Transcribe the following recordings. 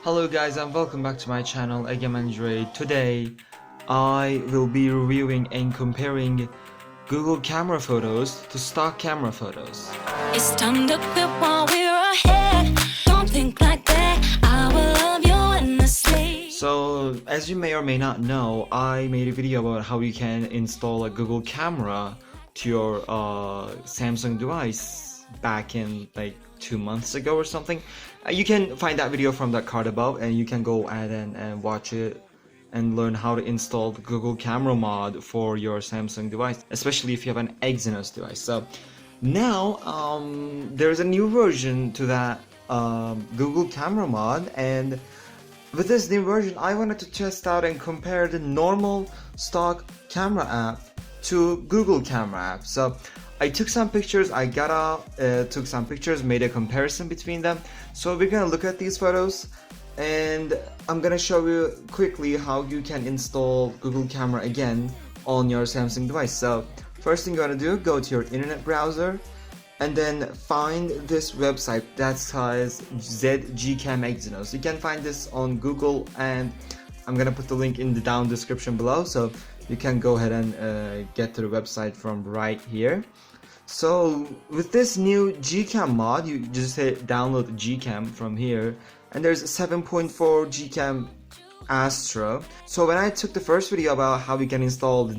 Hello guys and welcome back to my channel again Andre. Today I will be reviewing and comparing Google camera photos to stock camera photos. It's time to quit while we're ahead. Don't think like that. I will love you endlessly. So as you may or may not know, I made a video about how you can install a Google camera to your Samsung device back in like 2 months ago or something. You can find that video from that card above and you can go ahead and watch it and learn how to install the Google camera mod for your Samsung device, especially if you have an Exynos device. So now there's a new version to that Google camera mod, and with this new version I wanted to test out and compare the normal stock camera app to Google camera app. So I took some pictures, took some pictures, made a comparison between them. So we're gonna look at these photos and I'm gonna show you quickly how you can install Google camera again on your Samsung device. So first thing you wanna do, go to your internet browser and then find this website that says toZGCAM Exynos. You can find this on Google and I'm gonna put the link in the down description below, so you can go ahead and get to the website from right here. So with this new Gcam mod, you just hit download Gcam from here, and there's 7.4 Gcam Astro. So when I took the first video about how we can install the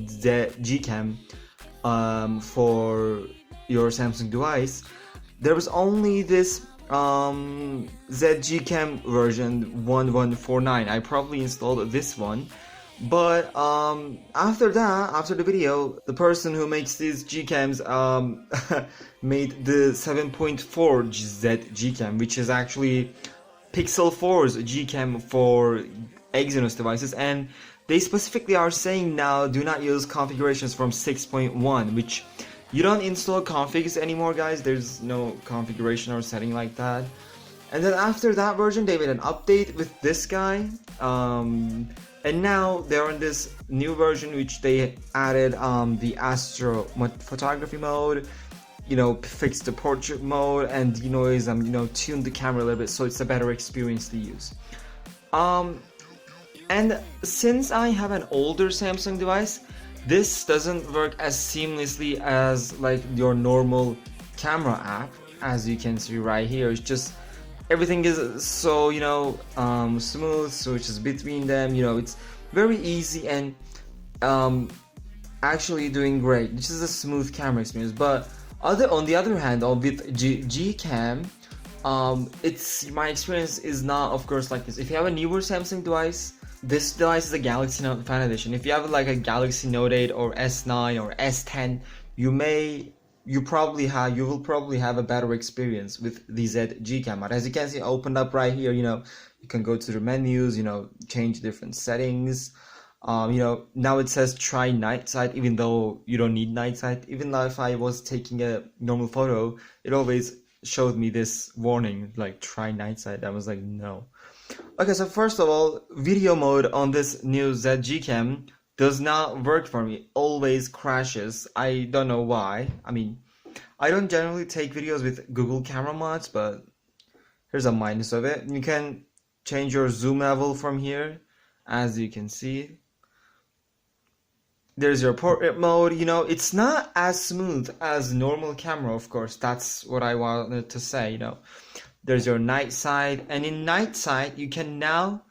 Gcam for your Samsung device, there was only this toZGCAM version 1149. I probably installed this one, but after the video, the person who makes these Gcams made the 7.4 toZGCAM, which is actually Pixel 4's Gcam for Exynos devices, and they specifically are saying now do not use configurations from 6.1, which you don't install configs anymore, guys. There's no configuration or setting like that. And then after that version, they made an update with this guy, and now they're in this new version which they added the Astro photography mode, you know, fixed the portrait mode and denoise, you know, tuned the camera a little bit so it's a better experience to use. And since I have an older Samsung device, this doesn't work as seamlessly as like your normal camera app. As you can see right here, it's just everything is so, you know, smooth, switches between them, you know, it's very easy and actually doing great. This is a smooth camera experience. But on the other hand, with Gcam, it's my experience is not, of course, like this. If you have a newer Samsung device, this device is a Galaxy Note Fan Edition. If you have like a Galaxy Note 8 or S9 or S10, you will probably have a better experience with the toZGCAM mod. As you can see, opened up right here, you know, you can go to the menus, you know, change different settings. You know, now it says try night sight, even though you don't need night sight. Even though if I was taking a normal photo, it always showed me this warning like try night sight. I was like, no. Okay, so first of all, video mode on this new toZGCAM does not work for me. Always crashes. I don't know why. I mean, I don't generally take videos with Google camera mods, but here's a minus of it. You can change your zoom level from here, as you can see. There's your portrait mode. You know, it's not as smooth as normal camera, of course. That's what I wanted to say, you know. There's your night sight, and in night sight you can now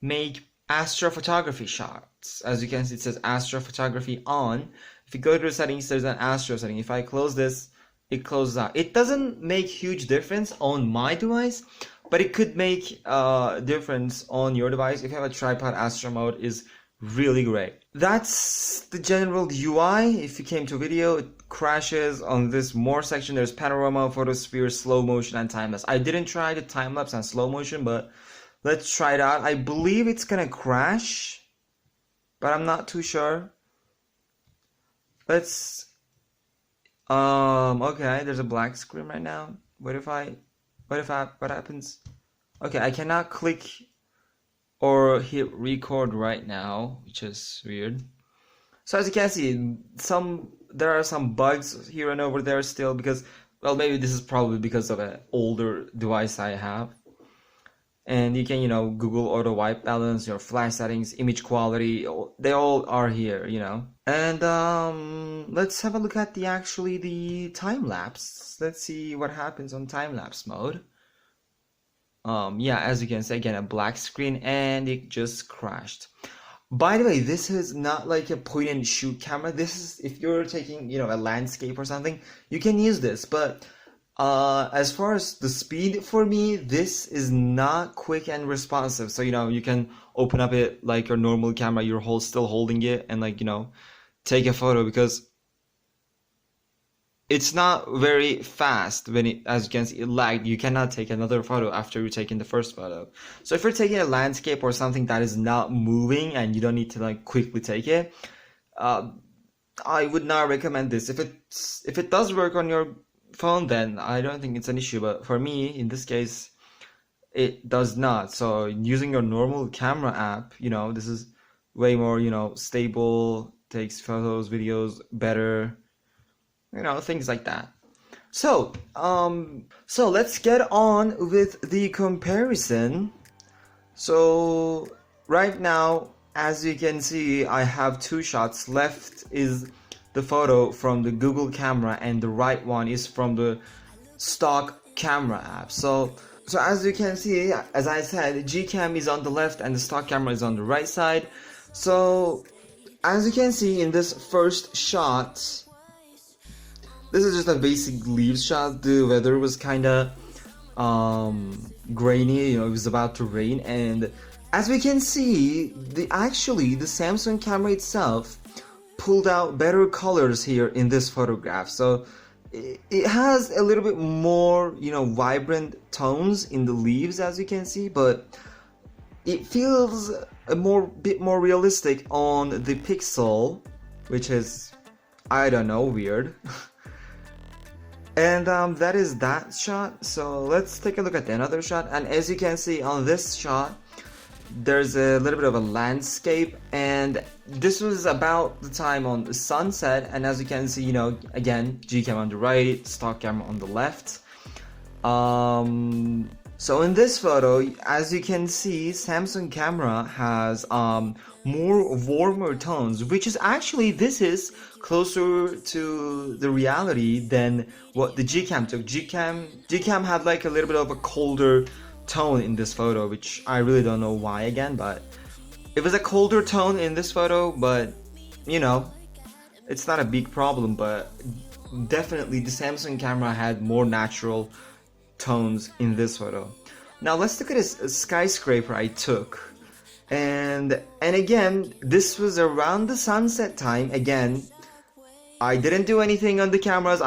make astrophotography shots. As you can see, it says astrophotography on. If you go to the settings, there's an astro setting. If I close this, it closes out. It doesn't make huge difference on my device, but it could make a difference on your device. If you have a tripod, astro mode is really great. That's the general UI. If you came to video, it crashes. On this more section, there's panorama, photosphere, slow motion, and time lapse. I didn't try the time lapse and slow motion, but let's try it out. I believe it's gonna crash, but I'm not too sure. Let's okay, there's a black screen right now. What happens? Okay, I cannot click or hit record right now, which is weird. So as you can see, there are some bugs here and over there still, because, well, maybe this is probably because of an older device I have. and you can, Google auto white balance, your flash settings, image quality, they all are here, And let's have a look at the time lapse. Let's see what happens on time lapse mode. Yeah, as you can see, again, a black screen, and it just crashed. By the way, this is not like a point and shoot camera. This is if you're taking, a landscape or something, you can use this. But as far as the speed, for me, this is not quick and responsive. So, you can open up it like your normal camera, you're still holding it, and take a photo, because it's not very fast as you can see, it lagged. You cannot take another photo after you've taken the first photo. So if you're taking a landscape or something that is not moving and you don't need to quickly take it, I would not recommend this. If it does work on your phone, then I don't think it's an issue. But for me, in this case, it does not. So using your normal camera app, this is way more, stable, takes photos, videos better. Things like that. So let's get on with the comparison. So right now, as you can see, I have two shots. Left is the photo from the Google camera, and the right one is from the stock camera app. So as you can see, as I said, Gcam is on the left and the stock camera is on the right side. So as you can see in this first shot, this is just a basic leaves shot. The weather was kind of grainy, it was about to rain, and as we can see, the Samsung camera itself pulled out better colors here in this photograph. So it has a little bit more, vibrant tones in the leaves, as you can see, but it feels a bit more realistic on the Pixel, which is, I don't know, weird. And that is that shot. So let's take a look at another shot. And as you can see on this shot, there's a little bit of a landscape, and this was about the time on the sunset. And as you can see, again, Gcam on the right, stock camera on the left. So in this photo, as you can see, Samsung camera has more warmer tones, which is actually, this is closer to the reality than what the Gcam took. Gcam had like a little bit of a colder tone in this photo, which I really don't know why again, but it was a colder tone in this photo, but it's not a big problem. But definitely the Samsung camera had more natural tones in this photo. Now let's look at this skyscraper I took, and again, this was around the sunset time. Again, I didn't do anything on the cameras.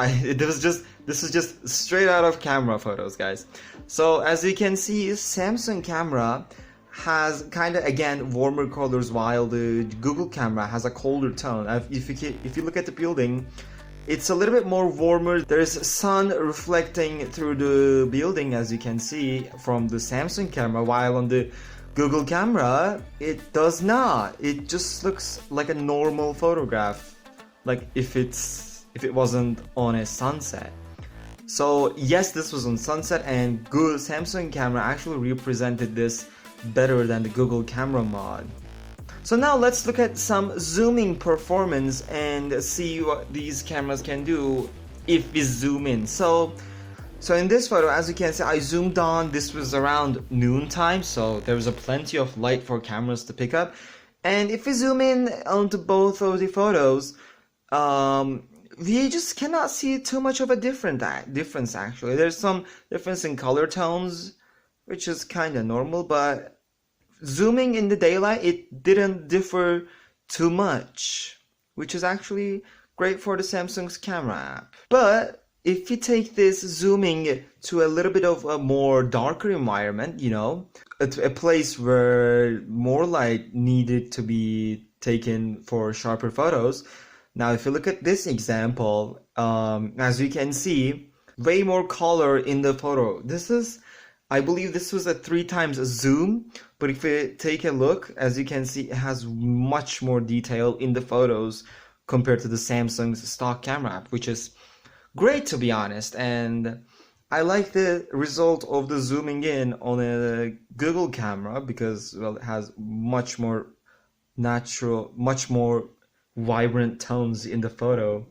This is just straight out of camera photos, guys. So as you can see, Samsung camera has kind of, again, warmer colors, while the Google camera has a colder tone. If you look at the building, it's a little bit more warmer. There's sun reflecting through the building, as you can see from the Samsung camera, while on the Google camera, it does not. It just looks like a normal photograph, like if it wasn't on a sunset. So yes, this was on sunset, and good Samsung camera actually represented this better than the Google camera mod. So now let's look at some zooming performance and see what these cameras can do if we zoom in. So in this photo, as you can see, I zoomed on. This was around noon time, so there was plenty of light for cameras to pick up. And if we zoom in onto both of the photos, we just cannot see too much of a difference actually. There's some difference in color tones, which is kind of normal, but zooming in the daylight, it didn't differ too much, which is actually great for the Samsung's camera app. But if you take this zooming to a little bit of a more darker environment, a place where more light needed to be taken for sharper photos. Now, if you look at this example, as you can see, way more color in the photo. I believe this was a 3x zoom, but if you take a look, as you can see, it has much more detail in the photos compared to the Samsung's stock camera app, which is great, to be honest. And I like the result of the zooming in on a Google camera because, well, it has much more natural, much more vibrant tones in the photo,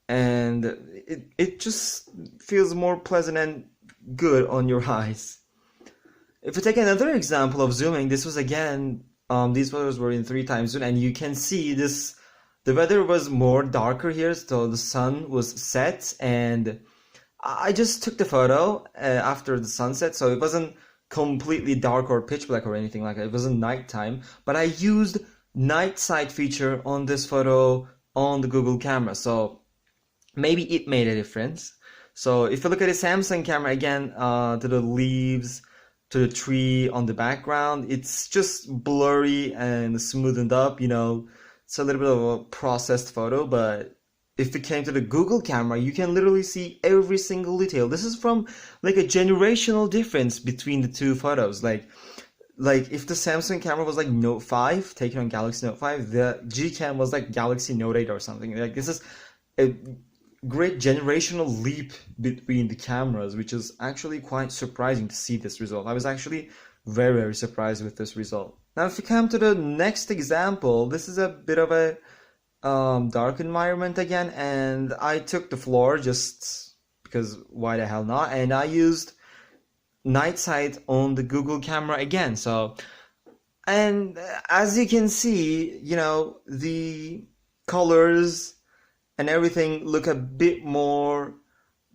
and it just feels more pleasant and good on your eyes. If we take another example of zooming, this was again, these photos were in 3x zoom, and you can see this, the weather was more darker here, so the sun was set, and I just took the photo after the sunset, so it wasn't completely dark or pitch black or anything like that. It wasn't nighttime, but I used night sight feature on this photo on the Google camera, so maybe it made a difference. So if you look at the Samsung camera again, to the leaves, to the tree on the background, it's just blurry and smoothened up, you know. It's a little bit of a processed photo, but if it came to the Google camera, you can literally see every single detail. This is from like a generational difference between the two photos. Like if the Samsung camera was like Note 5, taken on Galaxy Note 5, the Gcam was like Galaxy Note 8 or something. Like this is a great generational leap between the cameras, which is actually quite surprising to see this result. I was actually very, very surprised with this result. Now, if you come to the next example, this is a bit of a dark environment again, and I took the floor just because why the hell not, and I used night sight on the Google camera again. So, and as you can see, you know, the colors and everything look a bit more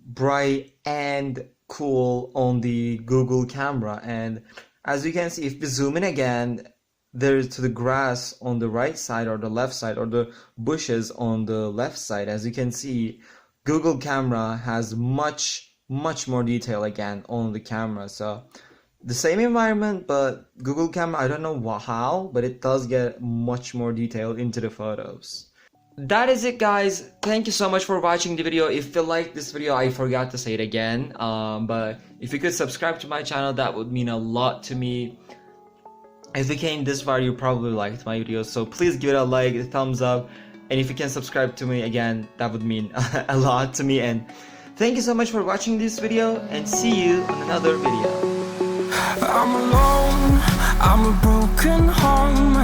bright and cool on the Google camera. And as you can see, if we zoom in again, there's to the grass on the right side or the left side, or the bushes on the left side. As you can see, Google camera has much more detail again on the camera. So the same environment, but Google camera, I don't know how, but it does get much more detail into the photos. That is it, guys. Thank you so much for watching the video. If you liked this video, I forgot to say it again, but if you could subscribe to my channel, that would mean a lot to me. If you came this far, you probably liked my videos, so please give it a like, a thumbs up, and if you can subscribe to me again, that would mean a lot to me. And thank you so much for watching this video, and see you on another video. I'm alone, I'm a broken home.